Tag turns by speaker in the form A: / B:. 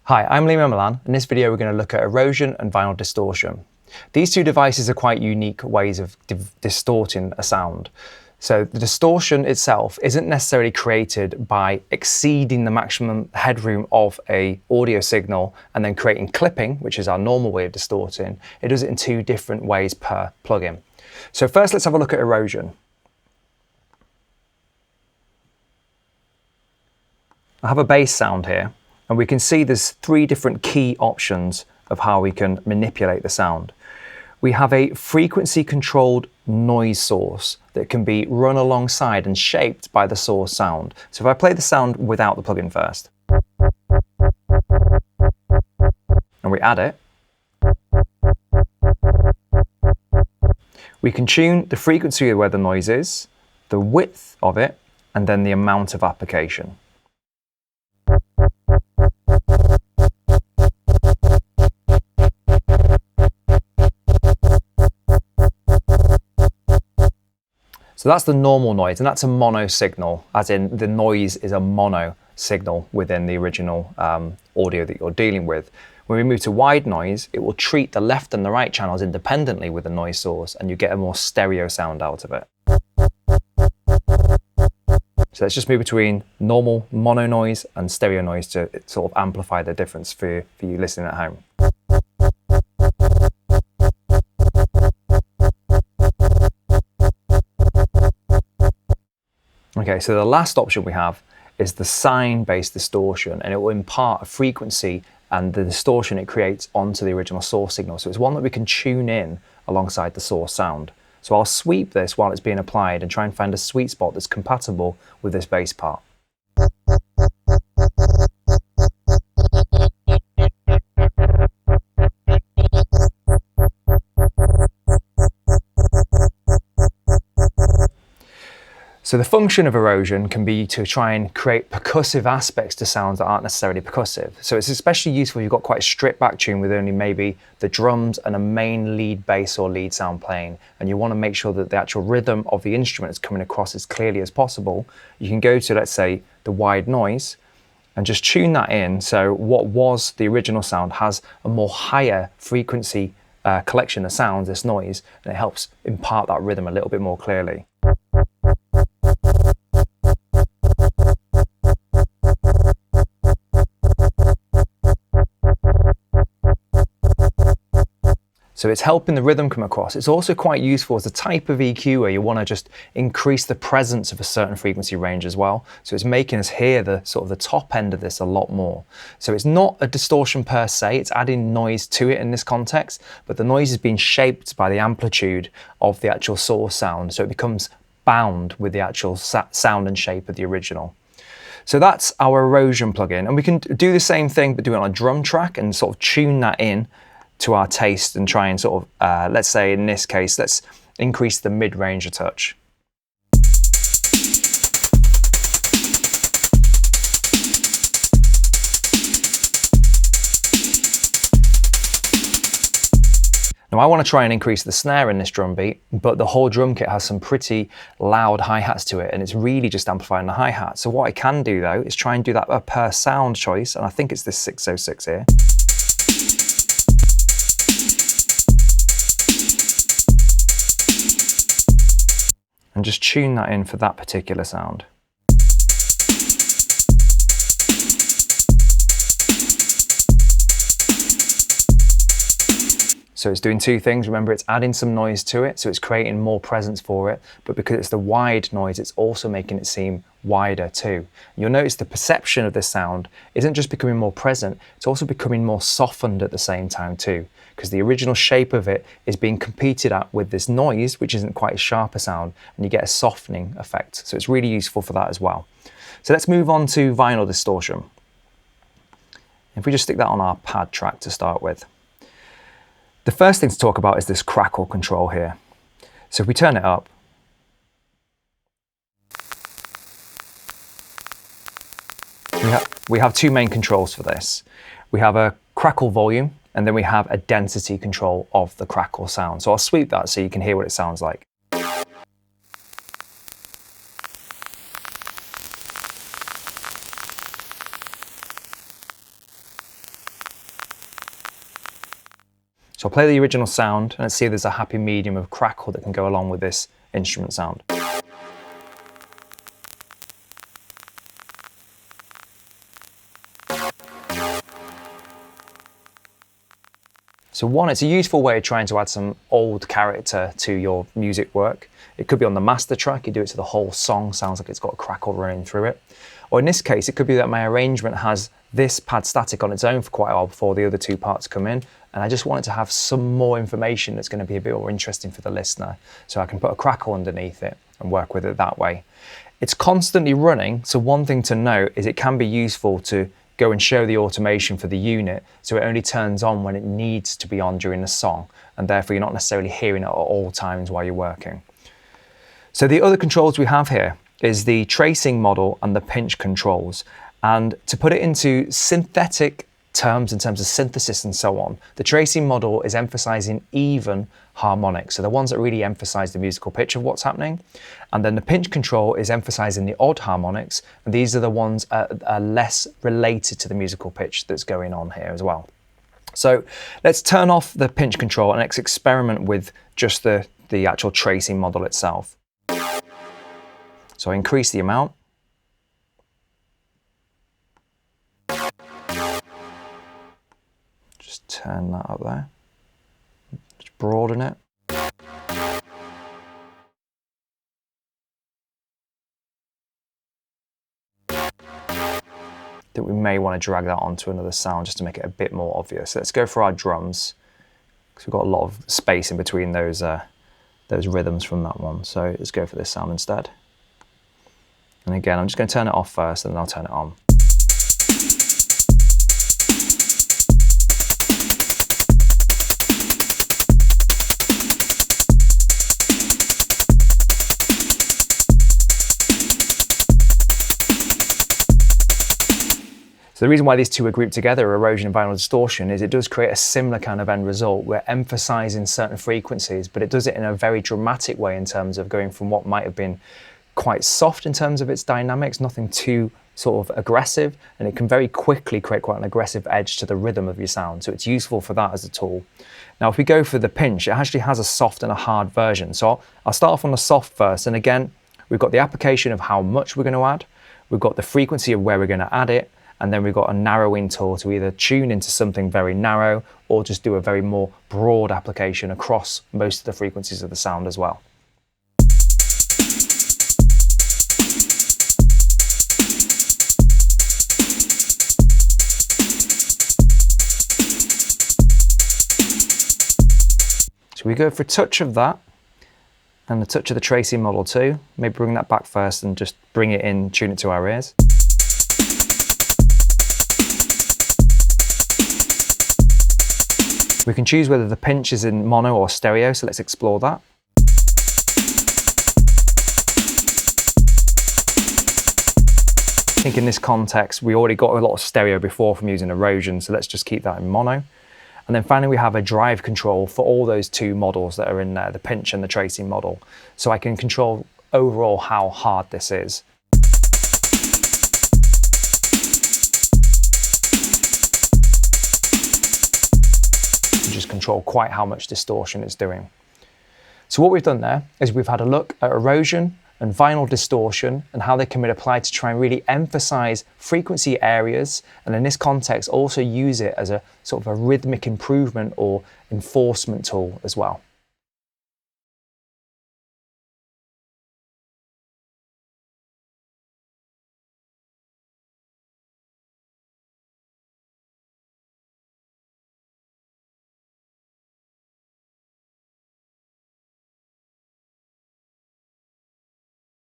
A: Hi, I'm Liam Milan. In this video we're going to look at erosion and vinyl distortion. These two devices are quite unique ways of distorting a sound. So the distortion itself isn't necessarily created by exceeding the maximum headroom of an audio signal and then creating clipping, which is our normal way of distorting. It does it in two different ways per plugin. So first let's have a look at erosion. I have a bass sound here. And we can see there's three different key options of how we can manipulate the sound. We have a frequency controlled noise source that can be run alongside and shaped by the source sound. So if I play the sound without the plugin first, and we add it, we can tune the frequency of where the noise is, the width of it, and then the amount of application. So that's the normal noise, and that's a mono signal, as in the noise is a mono signal within the original audio that you're dealing with. When we move to wide noise, it will treat the left and the right channels independently with the noise source, and you get a more stereo sound out of it. So let's just move between normal mono noise and stereo noise to sort of amplify the difference for you listening at home. Okay, so the last option we have is the sine-based distortion, and it will impart a frequency and the distortion it creates onto the original source signal. So it's one that we can tune in alongside the source sound. So I'll sweep this while it's being applied and try and find a sweet spot that's compatible with this bass part. So the function of erosion can be to try and create percussive aspects to sounds that aren't necessarily percussive. So it's especially useful if you've got quite a stripped back tune with only maybe the drums and a main lead bass or lead sound playing, and you want to make sure that the actual rhythm of the instrument is coming across as clearly as possible. You can go to, let's say, the wide noise and just tune that in, so what was the original sound has a more higher frequency collection of sounds, this noise, and it helps impart that rhythm a little bit more clearly. So it's helping the rhythm come across. It's also quite useful as a type of EQ where you want to just increase the presence of a certain frequency range as well. So it's making us hear the sort of the top end of this a lot more. So it's not a distortion per se, it's adding noise to it in this context, but the noise is being shaped by the amplitude of the actual source sound. So it becomes bound with the actual sound and shape of the original. So that's our erosion plugin. And we can do the same thing, but do it on a drum track and sort of tune that in to our taste and try and sort of, let's say in this case, let's increase the mid-range a touch. Now I want to try and increase the snare in this drum beat, but the whole drum kit has some pretty loud hi-hats to it, and it's really just amplifying the hi-hat. So what I can do though is try and do that per sound choice, and I think it's this 606 here. And just tune that in for that particular sound. So it's doing two things. Remember, it's adding some noise to it, so it's creating more presence for it, but because it's the wide noise, it's also making it seem wider too. You'll notice the perception of this sound isn't just becoming more present, it's also becoming more softened at the same time too, because the original shape of it is being competed at with this noise, which isn't quite as sharp a sound, and you get a softening effect. So it's really useful for that as well. So let's move on to vinyl distortion. If we just stick that on our pad track to start with. The first thing to talk about is this crackle control here. So if we turn it up, we have two main controls for this. We have a crackle volume, and then we have a density control of the crackle sound. So I'll sweep that so you can hear what it sounds like. So I'll play the original sound and let's see if there's a happy medium of crackle that can go along with this instrument sound. So one, it's a useful way of trying to add some old character to your music work. It could be on the master track, you do it so the whole song sounds like it's got a crackle running through it. Or in this case, it could be that my arrangement has this pad static on its own for quite a while before the other two parts come in, and I just want it to have some more information that's going to be a bit more interesting for the listener, so I can put a crackle underneath it and work with it that way. It's constantly running, so one thing to note is it can be useful to go and show the automation for the unit, so it only turns on when it needs to be on during the song, and therefore you're not necessarily hearing it at all times while you're working. So the other controls we have here is the tracing model and the pinch controls. And to put it into synthetic terms in terms of synthesis and so on, the tracing model is emphasizing even harmonics, so the ones that really emphasize the musical pitch of what's happening. And then the pinch control is emphasizing the odd harmonics, and these are the ones that are less related to the musical pitch that's going on here as well. So let's turn off the pinch control and let's experiment with just the actual tracing model itself. So I increase the amount. Just turn that up there. Just broaden it. That we may want to drag that onto another sound just to make it a bit more obvious. So let's go for our drums, because we've got a lot of space in between those rhythms from that one. So let's go for this sound instead. And again, I'm just going to turn it off first and then I'll turn it on. So the reason why these two are grouped together, Erosion and Vinyl Distortion, is it does create a similar kind of end result. We're emphasizing certain frequencies, but it does it in a very dramatic way in terms of going from what might have been quite soft in terms of its dynamics, nothing too sort of aggressive, and it can very quickly create quite an aggressive edge to the rhythm of your sound. So it's useful for that as a tool. Now, if we go for the pinch, it actually has a soft and a hard version. So I'll start off on the soft first, and again, we've got the application of how much we're going to add, we've got the frequency of where we're going to add it, and then we've got a narrowing tool to either tune into something very narrow or just do a very more broad application across most of the frequencies of the sound as well. So we go for a touch of that and a touch of the tracing model too. Maybe bring that back first and just bring it in, tune it to our ears. We can choose whether the pinch is in mono or stereo, so let's explore that. I think in this context, we already got a lot of stereo before from using Erosion, so let's just keep that in mono. And then finally, we have a drive control for all those two models that are in there, the pinch and the tracing model. So I can control overall how hard this is. Just control quite how much distortion it's doing. So what we've done there is we've had a look at erosion and vinyl distortion and how they can be applied to try and really emphasize frequency areas, and in this context also use it as a sort of a rhythmic improvement or enforcement tool as well.